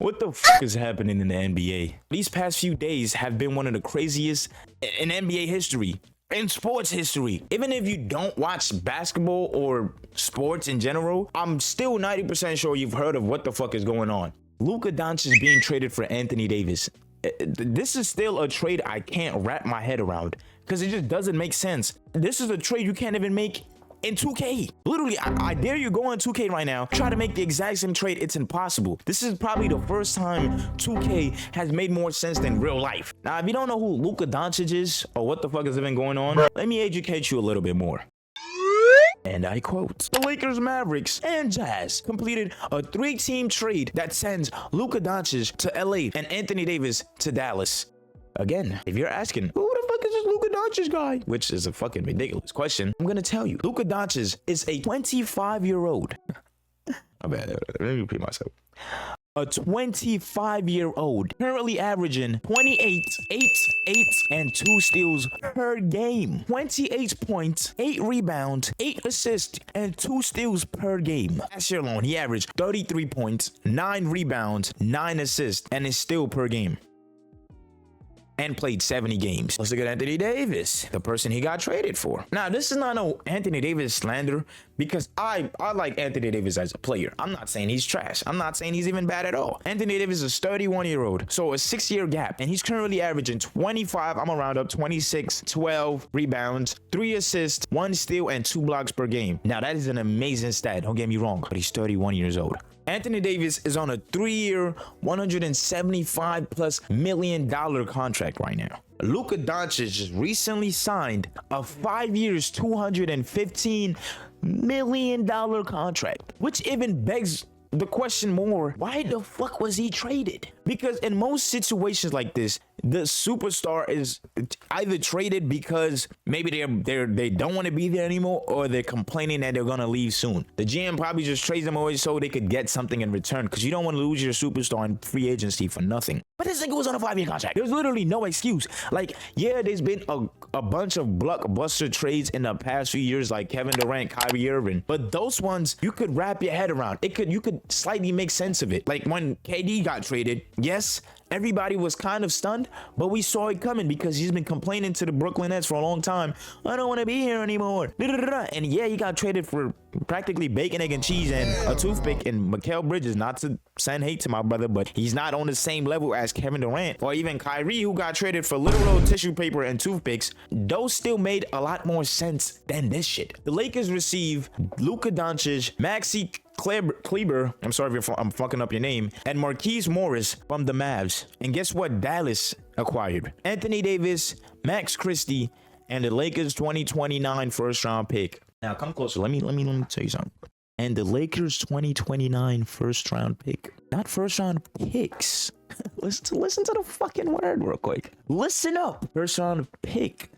What the fuck is happening in the NBA? These past few days have been one of the craziest in NBA history, in sports history. Even if you don't watch basketball or sports in general, I'm still 90% sure you've heard of what the fuck is going on. Luka Doncic is being traded for Anthony Davis. This is still a trade I can't wrap my head around because it just doesn't make sense. This is a trade you can't even make in 2K. Literally, I dare you go on 2K right now, try to make the exact same trade. It's impossible. This is probably the first time 2K has made more sense than real life. Now, if you don't know who Luka Doncic is or what the fuck has been going on, let me educate you a little bit more. And I quote, the Lakers, Mavericks, and Jazz completed a 3-team trade that sends Luka Doncic to LA and Anthony Davis to Dallas. Again, if you're asking, who the fuck is this Luka Doncic guy? Which is a fucking ridiculous question. I'm gonna tell you, Luka Doncic is a 25-year-old. My bad, let me repeat myself. A 25-year-old currently averaging 28, 8, and 2 steals per game. 28 points, 8 rebounds, 8 assists, and 2 steals per game. Last year alone, he averaged 33 points, 9 rebounds, 9 assists, and a steal per game. And played 70 games. Let's look at Anthony Davis, the person he got traded for. Now, this is not no Anthony Davis slander because I like Anthony Davis as a player. I'm not saying he's trash. I'm not saying he's even bad at all. Anthony Davis is a 31-year-old, so a 6-year gap, and he's currently averaging 25, I'm gonna round up, 26, 12 rebounds, 3 assists, 1 steal, and 2 blocks per game. Now, that is an amazing stat, don't get me wrong, but he's 31 years old. Anthony Davis is on a 3-year, $175+ million contract right now. Luka Doncic just recently signed a 5 years, $215 million contract, which even begs the question more, why the fuck was he traded? Because in most situations like this, the superstar is either traded because maybe they don't want to be there anymore, or they're complaining that they're gonna leave soon. The GM probably just trades them away so they could get something in return, because you don't want to lose your superstar in free agency for nothing. But this nigga was on a 5-year contract. There's literally no excuse. Like, yeah, there's been a bunch of blockbuster trades in the past few years, like Kevin Durant, Kyrie Irving, but those ones you could wrap your head around. You could slightly make sense of it. Like when KD got traded, yes, everybody was kind of stunned, but we saw it coming because he's been complaining to the Brooklyn Nets for a long time. I don't want to be here anymore. And yeah, he got traded for practically bacon, egg, and cheese and a toothpick and Mikal Bridges. Not to send hate to my brother, but he's not on the same level as Kevin Durant or even Kyrie, who got traded for literal tissue paper and toothpicks. Those still made a lot more sense than this shit. The Lakers receive Luka Doncic, Maxi Kleber, I'm sorry if I'm fucking up your name, and Marquise Morris from the Mavs. And guess what Dallas acquired? Anthony Davis, Max Christie, and the Lakers 2029 first-round pick. Now come closer. Let me tell you something. And the Lakers 2029 first-round pick. Not first-round picks. listen to the fucking word real quick. Listen up. First-round pick.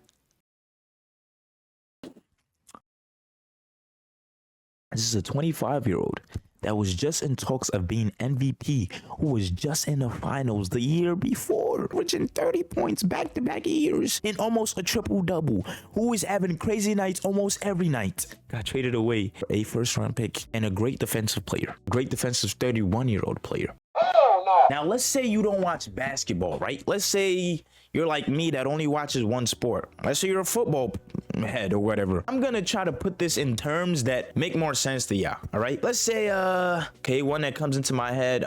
This is a 25-year-old that was just in talks of being MVP, who was just in the finals the year before, reaching 30 points back-to-back years in almost a triple-double, who is having crazy nights almost every night. Got traded away for a first-round pick and a great defensive player, great defensive 31-year-old player. Now, let's say you don't watch basketball, right? Let's say you're like me that only watches one sport. Let's say you're a football head or whatever. I'm gonna try to put this in terms that make more sense to y'all, all right? Let's say, okay, one that comes into my head,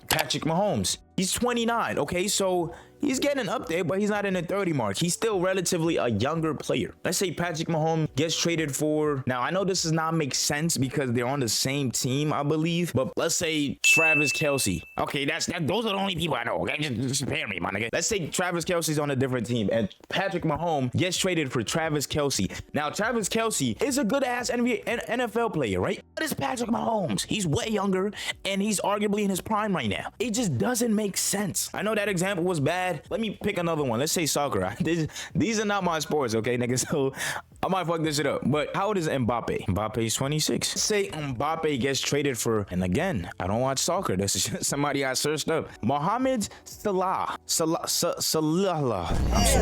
Patrick Mahomes. He's 29, okay? So he's getting up there, but he's not in the 30 mark. He's still relatively a younger player. Let's say Patrick Mahomes gets traded for, now I know this does not make sense because they're on the same team, I believe, but let's say Travis Kelce. Okay, those are the only people I know, okay? Just spare me, my nigga. Let's say Travis Kelce's on a different team and Patrick Mahomes gets traded for Travis Kelce. Now, Travis Kelce is a good-ass NFL player, right? But it's Patrick Mahomes. He's way younger and he's arguably in his prime right now. It just doesn't make sense. I know that example was bad. Let me pick another one. Let's say soccer. These are not my sports, okay, nigga? So I might fuck this shit up. But how old is Mbappe? Mbappe's 26. Say Mbappe gets traded for, and again, I don't watch soccer. This is just somebody I searched up. Mohamed Salah. I'm so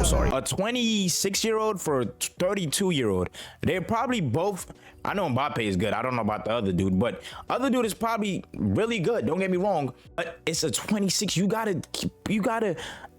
sorry. A 26-year-old for a 32-year-old. They're probably both. I know Mbappe is good. I don't know about the other dude, but other dude is probably really good. Don't get me wrong, but it's a 26. You gotta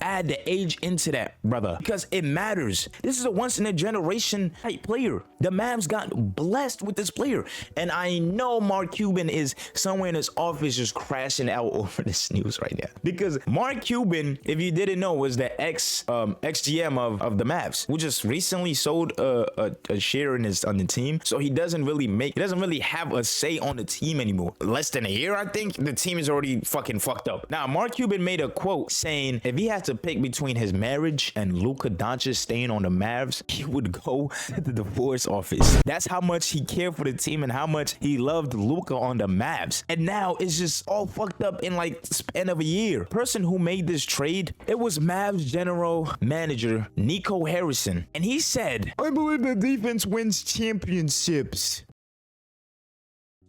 add the age into that, brother, because it matters. This is a once in a generation type player. The Mavs got blessed with this player, and I know Mark Cuban is somewhere in his office just crashing out over this news right now, because Mark Cuban, if you didn't know, was the ex GM of the Mavs, who just recently sold a share on the team. So he doesn't really have a say on the team anymore. Less than a year, I think, the team is already fucking fucked up. Now, Mark Cuban made a quote saying if he has to pick between his marriage and Luka Doncic staying on the Mavs, he would go to the divorce office. That's how much he cared for the team and how much he loved Luka on the Mavs. And now it's just all fucked up in like the span of a year. Person who made this trade, it was Mavs general manager Nico Harrison, and he said, "I believe the defense wins championships."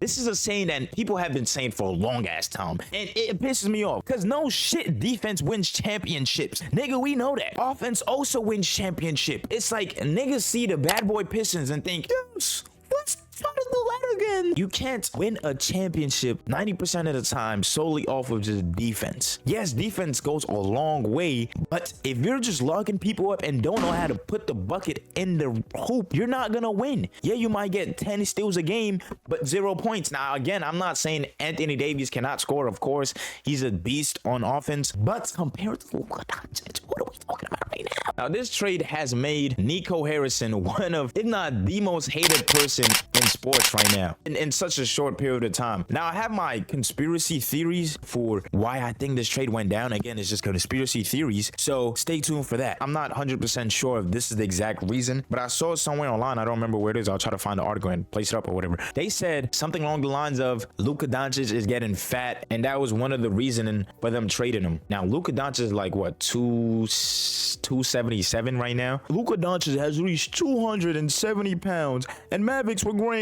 This is a saying that people have been saying for a long ass time, and it pisses me off, because no shit, defense wins championships. Nigga, we know that. Offense also wins championship. It's like niggas see the bad boy Pistons and think, yes, let's start the ladder again. You can't win a championship 90% of the time solely off of just defense. Yes, defense goes a long way, but if you're just locking people up and don't know how to put the bucket in the hoop, you're not gonna win. Yeah, you might get 10 steals a game, but 0 points. Now, again, I'm not saying Anthony Davis cannot score. Of course, he's a beast on offense, but compared to Luka Doncic, what are we talking about right now? Now, this trade has made Nico Harrison one of, if not the most hated person in sports right now in such a short period of time. Now, I have my conspiracy theories for why I think this trade went down. Again, it's just conspiracy theories, so stay tuned for that. I'm not 100% sure if this is the exact reason, but I saw it somewhere online. I don't remember where it is. I'll try to find the article and place it up or whatever. They said something along the lines of Luka Doncic is getting fat, and that was one of the reasoning for them trading him. Now, Luka Doncic is like what, 277 right now. Luka Doncic has reached 270 pounds, and Mavericks were growing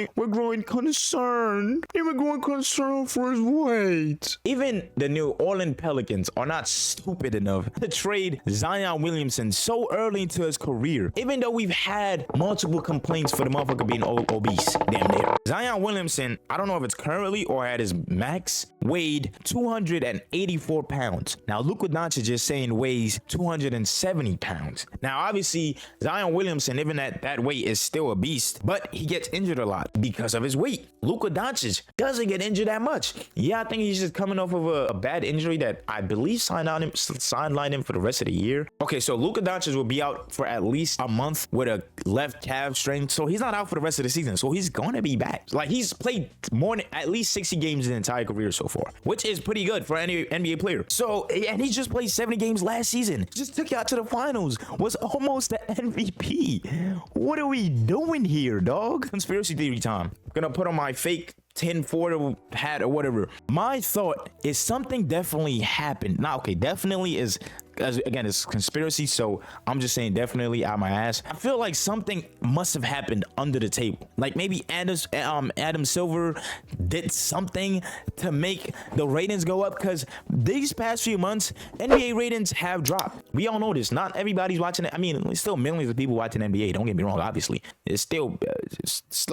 concerned. They were growing concerned for his weight. Even the New Orleans Pelicans are not stupid enough to trade Zion Williamson so early into his career, even though we've had multiple complaints for the motherfucker being obese. Damn near. Zion Williamson, I don't know if it's currently or at his max, weighed 284 pounds. Now, Luka Doncic is saying weighs 270 pounds. Now, obviously, Zion Williamson, even at that weight, is still a beast, but he gets injured a lot because of his weight. Luka Doncic doesn't get injured that much. Yeah, I think he's just coming off of a bad injury that I believe sidelined him for the rest of the year. Okay, so Luka Doncic will be out for at least a month with a left calf strain, so he's not out for the rest of the season. So he's gonna be back. Like, he's played more than at least 60 games in the entire career so far, which is pretty good for any NBA player. So, and he just played 70 games last season. Just took you out to the finals. Was almost the MVP. What are we doing here, dog? Conspiracy theory time. I'm gonna put on my fake tinfoil hat or whatever. My thought is something definitely happened. Now, okay, definitely is, again, it's conspiracy, so I'm just saying definitely out my ass. I feel like something must have happened under the table. Like maybe Adam Silver did something to make the ratings go up, because these past few months, NBA ratings have dropped. We all know this. Not everybody's watching it. I mean, there's still millions of people watching NBA. Don't get me wrong, obviously. It's still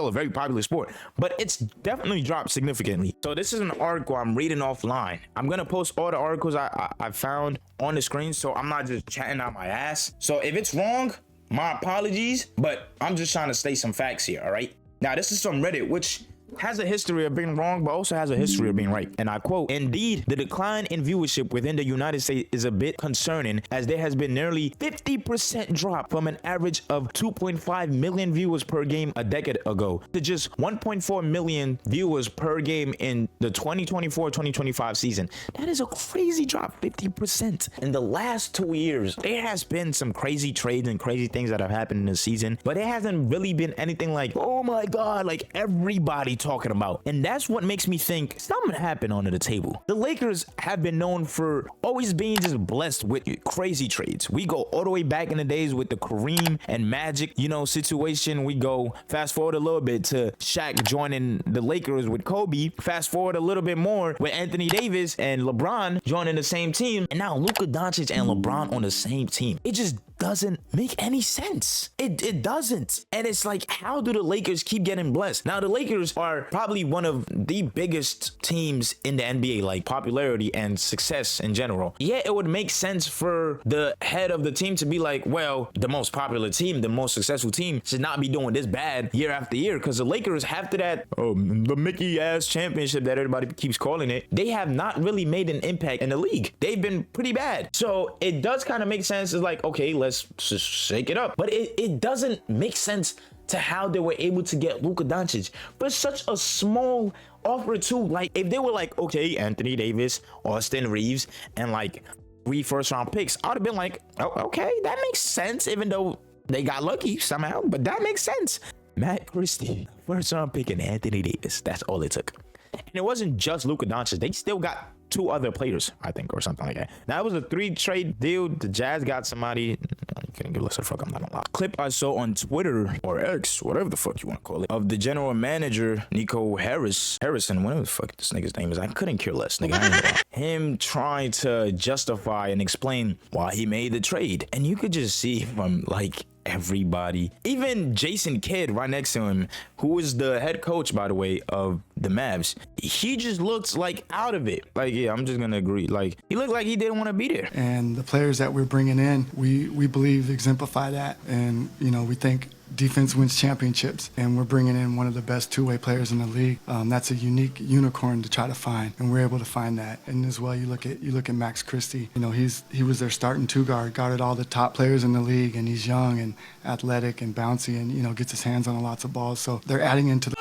a very popular sport, but it's definitely dropped significantly. So this is an article I'm reading offline. I'm gonna post all the articles I found on the screen, so I'm not just chatting out my ass. So if it's wrong, my apologies, but I'm just trying to state some facts here. All right, now this is from Reddit, which has a history of being wrong, but also has a history of being right. And I quote, "Indeed, the decline in viewership within the United States is a bit concerning, as there has been nearly 50% drop from an average of 2.5 million viewers per game a decade ago to just 1.4 million viewers per game in the 2024-2025 season." That is a crazy drop, 50%. In the last 2 years, there has been some crazy trades and crazy things that have happened in the season, but it hasn't really been anything like, oh my God, like everybody everybody talking about. And that's what makes me think something happened under the table. The Lakers have been known for always being just blessed with crazy trades. We go all the way back in the days with the Kareem and Magic, situation. We go fast forward a little bit to Shaq joining the Lakers with Kobe. Fast forward a little bit more with Anthony Davis and LeBron joining the same team. And now Luka Doncic and LeBron on the same team. It just doesn't make any sense. It doesn't. And it's like, how do the Lakers keep getting blessed? Now, the Lakers are probably one of the biggest teams in the NBA, like popularity and success in general. Yeah, it would make sense for the head of the team to be like, well, the most popular team, the most successful team should not be doing this bad year after year, because the Lakers, after that, the Mickey ass championship that everybody keeps calling it, they have not really made an impact in the league. They've been pretty bad. So it does kind of make sense. It's like, okay, let's just shake it up. But it doesn't make sense to how they were able to get Luka Doncic for such a small offer too. Like, if they were like, okay, Anthony Davis, Austin Reeves, and like 3 first-round picks, I'd have been like, oh, okay, that makes sense, even though they got lucky somehow, but that makes sense. Matt Christie, first-round pick, and Anthony Davis. That's all it took. And it wasn't just Luka Doncic. They still got 2 other players, I think, or something like that. Now, it was a 3-trade deal. The Jazz got somebody. I couldn't give less a fuck. I'm not gonna lie. Clip I saw on Twitter or X, whatever the fuck you want to call it, of the general manager Nico Harrison, whatever the fuck this nigga's name is. I couldn't care less, nigga. I ain't gonna lie. Him trying to justify and explain why he made the trade, and you could just see from like everybody, even Jason Kidd right next to him, who is the head coach, by the way, of the Mavs, he just looks like out of it. Like, yeah, I'm just gonna agree. Like, he looked like he didn't want to be there. And the players that we're bringing in, we believe exemplify that. And we think defense wins championships, and we're bringing in one of the best 2-way players in the league. That's a unique unicorn to try to find, and we're able to find that. And as well, you look at Max Christie. He was their starting 2-guard, guarded all the top players in the league, and he's young and athletic and bouncy, and gets his hands on lots of balls. So they're adding into the.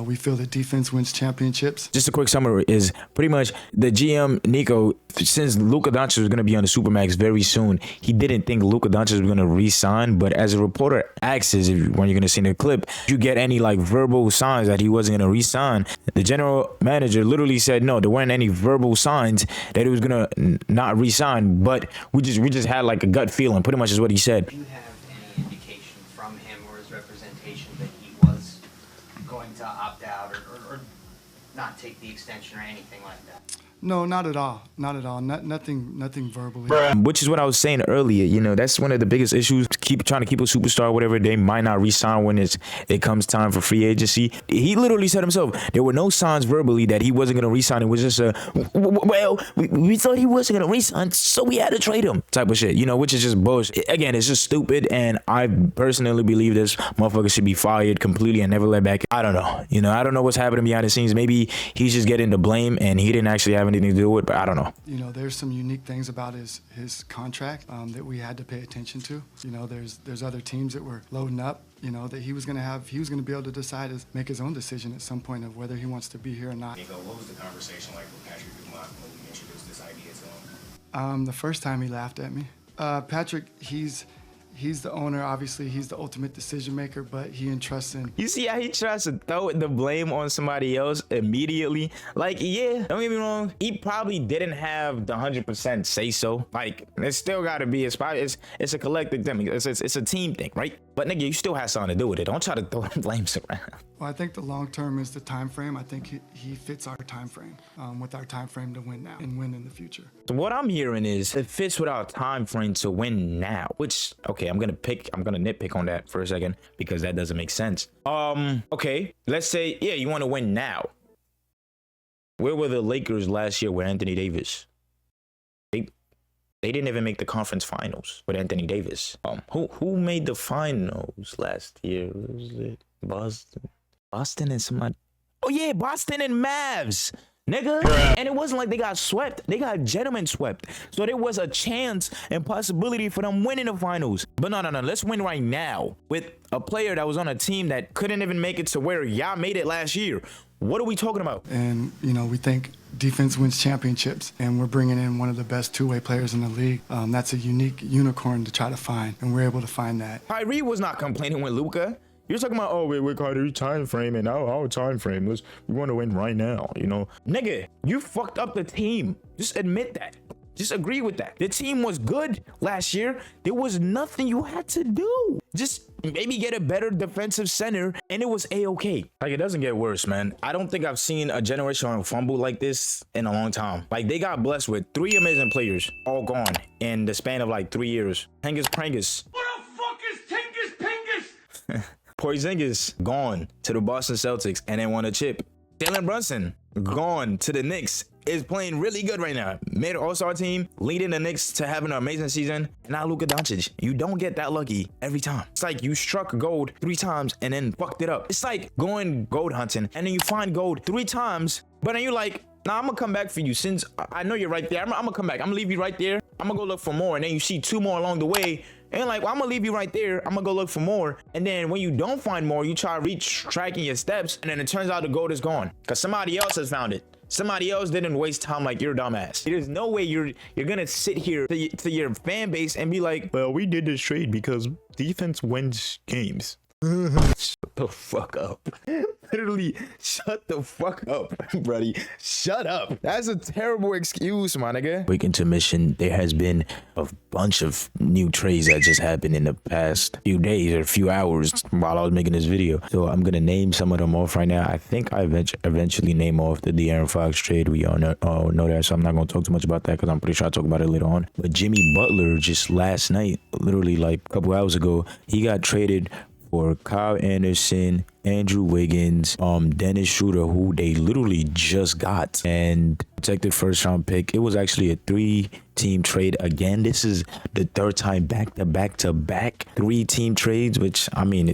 We feel that defense wins championships. Just a quick summary is pretty much the GM, Nico, since Luka Doncic was going to be on the Supermax very soon, he didn't think Luka Doncic was going to re-sign. But as a reporter asks, when you're going to see the clip, you get any like verbal signs that he wasn't going to re-sign? The general manager literally said no, there weren't any verbal signs that he was going to not re-sign. But we just had like a gut feeling, pretty much is what he said. Do you have any indication from him or his representation that he was going to opt out or not take the extension or anything like that? No, not at all. Not at all. Nothing verbally. Which is what I was saying earlier. That's one of the biggest issues. Trying to keep a superstar, whatever. They might not re-sign when it comes time for free agency. He literally said himself, there were no signs verbally that he wasn't going to re-sign. It was just we thought he wasn't going to re-sign, so we had to trade him type of shit, which is just bullshit. Again, it's just stupid, and I personally believe this motherfucker should be fired completely and never let back. I don't know. I don't know what's happening behind the scenes. Maybe he's just getting the blame and he didn't actually have anything to do with it, but I don't know. There's some unique things about his contract that we had to pay attention to. There's other teams that were loading up, that he was going to be able to decide make his own decision at some point of whether he wants to be here or not. Nico, what was the conversation like with Patrick Dumont when we introduced this idea to him? The first time he laughed at me. Patrick, he's the owner. Obviously, he's the ultimate decision maker, but he entrusts in. You see how he tries to throw the blame on somebody else immediately? Like, yeah, don't get me wrong. He probably didn't have the 100% say so. Like, it's still got to be. It's a collective thing. It's a team thing, right? But nigga, you still have something to do with it. Don't try to throw the blames around. Well, I think the long term is the time frame. I think he fits our time frame with our time frame to win now and win in the future. So what I'm hearing is it fits with our time frame to win now. Which, okay, I'm gonna nitpick on that for a second because that doesn't make sense. Okay, let's say you want to win now. Where were the Lakers last year with Anthony Davis? They didn't even make the conference finals with Anthony Davis. Who made the finals last year? Was it Boston and somebody? Oh yeah, Boston and Mavs, nigga. Bruh. And it wasn't like they got swept. They got gentlemen swept. So there was a chance and possibility for them winning the finals. But no. Let's win right now with a player that was on a team that couldn't even make it to where y'all made it last year. What are we talking about? And, we think defense wins championships, and we're bringing in one of the best two-way players in the league. That's a unique unicorn to try to find, and we're able to find that. Kyrie was not complaining with Luka. You're talking about, oh, we're Kyrie time frame and our time frame. We want to win right now, Nigga, you fucked up the team. Just admit that. Just agree with that. The team was good last year. There was nothing you had to do. Just maybe get a better defensive center, and it was A-okay. Like, it doesn't get worse, man. I don't think I've seen a generational fumble like this in a long time. Like, they got blessed with 3 amazing players, all gone in the span of like 3 years. Hengus Prangus. What the fuck is Tingus Pingus? Porzingis gone to the Boston Celtics and then won a chip. Jalen Brunson gone to the Knicks, is playing really good right now. Made an all-star team, leading the Knicks to having an amazing season. And now Luka Doncic. You don't get that lucky every time. It's like you struck gold 3 times and then fucked it up. It's like going gold hunting and then you find gold 3 times, but then you're like, nah, I'm gonna come back for you since I know you're right there. I'm gonna come back. I'm gonna leave you right there. I'm gonna go look for more. And then you see 2 more along the way. And like, well, I'm gonna leave you right there. I'm gonna go look for more. And then when you don't find more, you try tracking your steps. And then it turns out the gold is gone because somebody else has found it. Somebody else didn't waste time like your dumbass. There's no way you're gonna sit here to your fan base and be like, well, we did this trade because defense wins games. Shut the fuck up. Literally, shut the fuck up, buddy. Shut up. That's a terrible excuse, my nigga. Quick intermission. There has been a bunch of new trades that just happened in the past few days or few hours while I was making this video. So I'm gonna name some of them off right now. I think I eventually name off the De'Aaron Fox trade. We all know that, so I'm not gonna talk too much about that because I'm pretty sure I'll talk about it later on. But Jimmy Butler just last night, literally like a couple hours ago, he got traded for Kyle Anderson, Andrew Wiggins, Dennis Schroeder, who they literally just got, and protected first-round pick. It was actually a 3-team trade. Again, this is the 3rd time back-to-back 3-team trades, which, I mean,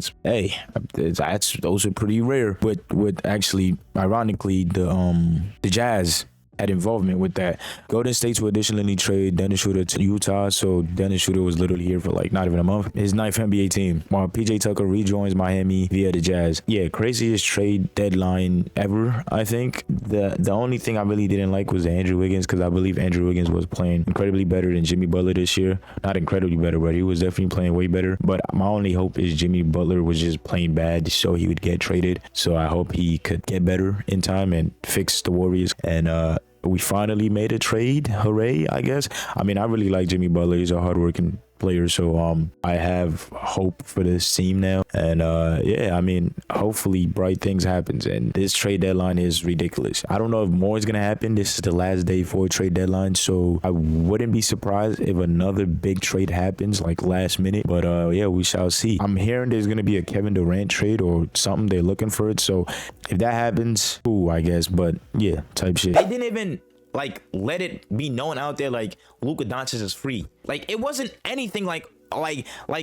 those are pretty rare. But with actually, ironically, the Jazz had involvement with that. Golden State will additionally trade Dennis Schroeder to Utah, so Dennis Schroeder was literally here for like not even a month. His 9th NBA team, while PJ Tucker rejoins Miami via the Jazz. Yeah, craziest trade deadline ever, I think. The only thing I really didn't like was the Andrew Wiggins, because I believe Andrew Wiggins was playing incredibly better than Jimmy Butler this year. Not incredibly better, but he was definitely playing way better. But my only hope is Jimmy Butler was just playing bad, so he would get traded. So I hope he could get better in time and fix the Warriors. And we finally made a trade. Hooray, I guess. I mean, I really like Jimmy Butler. He's a hardworking player, so I have hope for this team now. And yeah, I mean, hopefully bright things happens. And this trade deadline is ridiculous. I don't know if more is gonna happen. This is the last day for a trade deadline, so I wouldn't be surprised if another big trade happens like last minute. But yeah, we shall see. I'm hearing there's gonna be a Kevin Durant trade or something. They're looking for it, so if that happens, ooh, I guess. But yeah, type shit. They didn't even like let it be known out there like Luka Doncic is free. Like, it wasn't anything like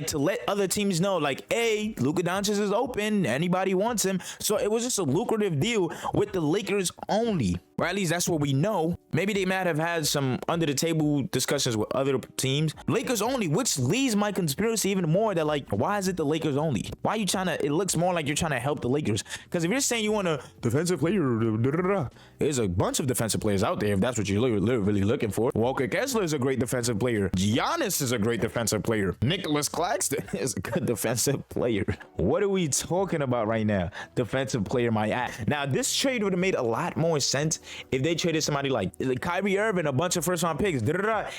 to let other teams know like, hey, Luka Doncic is open, anybody wants him. So it was just a lucrative deal with the Lakers only, or at least that's what we know. Maybe they might have had some under the table discussions with other teams. Lakers only, which leads my conspiracy even more that like, why is it the Lakers only? Why are you trying to, it looks more like you're trying to help the Lakers. Because if you're saying you want a defensive player, there's a bunch of defensive players out there if that's what you're really looking for. Walker Kessler is a great defensive player. Giannis is a great defensive player. Nicholas Claxton is a good defensive player. What are we talking about right now? Defensive player, my ass. Now, this trade would have made a lot more sense if they traded somebody like Kyrie Irving, a bunch of first-round picks.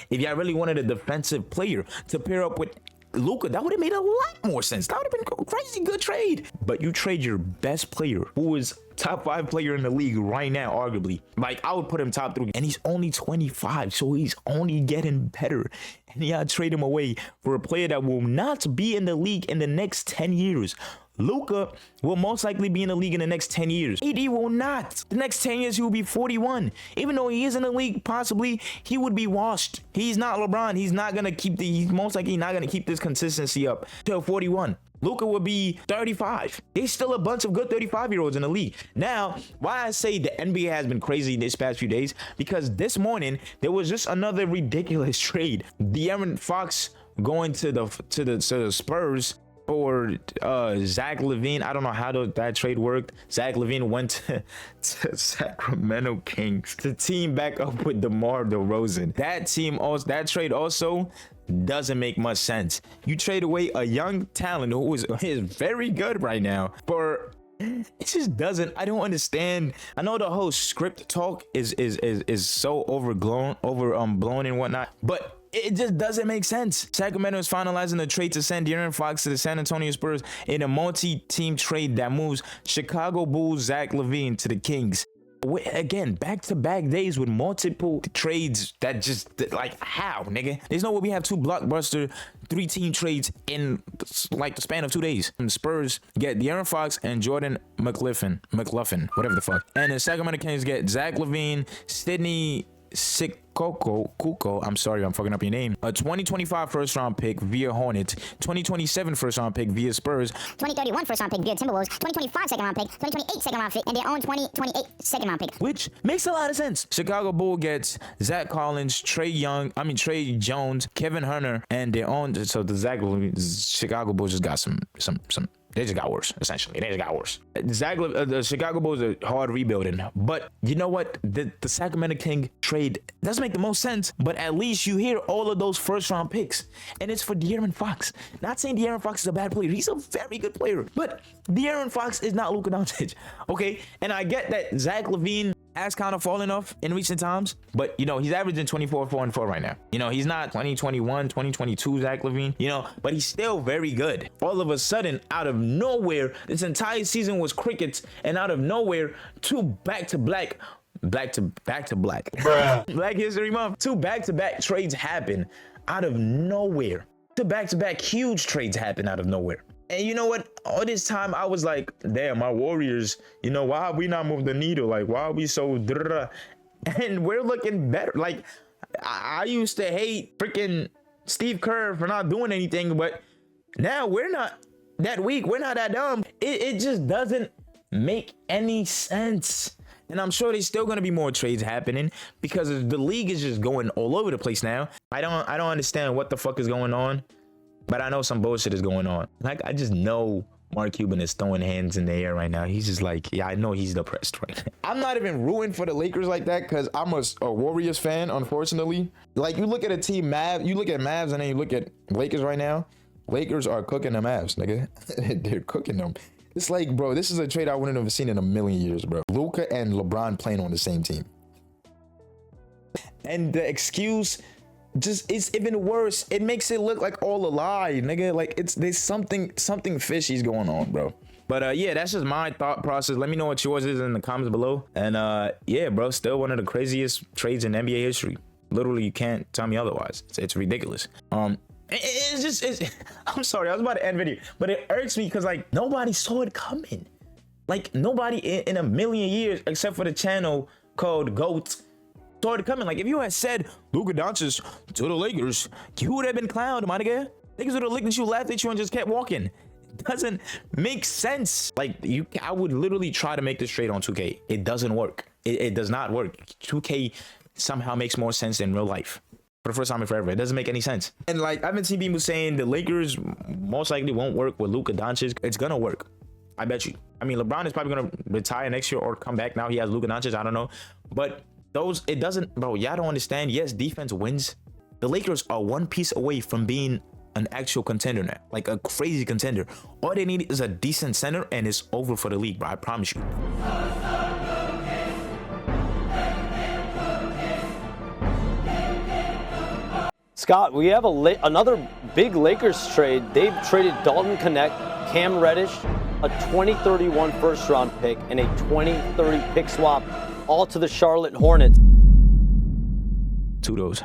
If y'all really wanted a defensive player to pair up with Luka, that would have made a lot more sense. That would have been a crazy good trade. But you trade your best player, who is top 5 player in the league right now, arguably. Like, I would put him top 3. And he's only 25, so he's only getting better. And yeah, trade him away for a player that will not be in the league in the next 10 years. Luka will most likely be in the league in the next 10 years. AD will not. The next 10 years, he will be 41. Even though he is in the league, possibly, he would be washed. He's not LeBron. He's not going to keep he's most likely not going to keep this consistency up till 41. Luka will be 35. There's still a bunch of good 35-year-olds in the league. Now, why I say the NBA has been crazy this past few days, because this morning, there was just another ridiculous trade. De'Aaron Fox going to the Spurs for Zach LaVine. I don't know how that trade worked. Zach LaVine went to Sacramento Kings to team back up with DeMar DeRozan. That trade also doesn't make much sense. You trade away a young talent who is very good right now for. It just doesn't. I don't understand. I know the whole script talk is so blown and whatnot, but it just doesn't make sense. Sacramento is finalizing the trade to send De'Aaron Fox to the San Antonio Spurs in a multi-team trade that moves Chicago Bulls Zach LaVine to the Kings. Again, back-to-back days with multiple trades that just, like, how, nigga? There's no way we have 2 blockbuster 3-team trades in, like, the span of 2 days. And the Spurs get De'Aaron Fox and Jordan McLaughlin, whatever the fuck. And the Sacramento Kings get Zach LaVine, Sidney Kuko, I'm sorry, I'm fucking up your name. A 2025 first round pick via Hornets, 2027 first round pick via Spurs, 2031 first round pick via Timberwolves, 2025 second round pick, 2028 second round pick, and their own 2028 second round pick. Which makes a lot of sense. Chicago Bull gets Zach Collins, Trey Jones, Kevin Hunter, and their own. So the Chicago Bulls just got some. They just got worse, essentially. They just got worse. The Chicago Bulls are hard rebuilding. But you know what? The Sacramento King trade doesn't make the most sense, but at least you hear all of those first-round picks. And it's for De'Aaron Fox. Not saying De'Aaron Fox is a bad player. He's a very good player. But De'Aaron Fox is not Luka Doncic, okay? And I get that Zach LaVine has kind of fallen off in recent times, but you know, he's averaging 24, 4, and 4 right now. You know, he's not 2021, 2022 Zach LaVine, you know, but he's still very good. All of a sudden, out of nowhere, this entire season was crickets, and out of nowhere, 2 back-to-back Black History Month, 2 back-to-back trades happen out of nowhere. 2 back-to-back huge trades happen out of nowhere. And you know what? All this time I was like, damn, my Warriors, you know, why have we not moved the needle? Like, why are we so and we're looking better. Like, I used to hate freaking Steve Kerr for not doing anything, but now we're not that weak. We're not that dumb. It just doesn't make any sense. And I'm sure there's still going to be more trades happening because the league is just going all over the place now. I don't understand what the fuck is going on. But I know some bullshit is going on. Like, I just know Mark Cuban is throwing hands in the air right now. He's just like, yeah, I know he's depressed right now. I'm not even rooting for the Lakers like that because I'm a Warriors fan, unfortunately. Like, you look at a team, you look at Mavs and then you look at Lakers right now. Lakers are cooking the Mavs, nigga. They're cooking them. It's like, bro, this is a trade I wouldn't have seen in a million years, bro. Luka and LeBron playing on the same team. And the excuse just it's even worse. It makes it look like all a lie, nigga. Like there's something fishy's going on, bro. But yeah, that's just my thought process. Let me know what yours is in the comments below. And yeah, bro, still one of the craziest trades in NBA history. Literally, you can't tell me otherwise. It's ridiculous. It's I'm sorry, I was about to end video, but it irks me because like nobody saw it coming. Like nobody in a million years, except for the channel called GOAT, saw it coming. Like if you had said Luka Doncic to the Lakers, you would have been clowned, my nigga. Niggas would have looked at you, laughed at you, and just kept walking. It doesn't make sense. Like I would literally try to make this trade on 2K. It doesn't work. It does not work. 2K somehow makes more sense in real life. For the first time in forever, it doesn't make any sense. And like I've been seeing people saying the Lakers most likely won't work with Luka Doncic. It's gonna work, I bet you. I mean, LeBron is probably gonna retire next year or come back. Now he has Luka Doncic. I don't know, but it doesn't, bro. Y'all don't understand. Yes, defense wins. The Lakers are one piece away from being an actual contender now, like a crazy contender. All they need is a decent center, and it's over for the league, bro. I promise you. Scott, we have another big Lakers trade. They've traded Dalton Connect, Cam Reddish, a 2031 first-round pick, and a 2030 pick swap, all to the Charlotte Hornets. To those.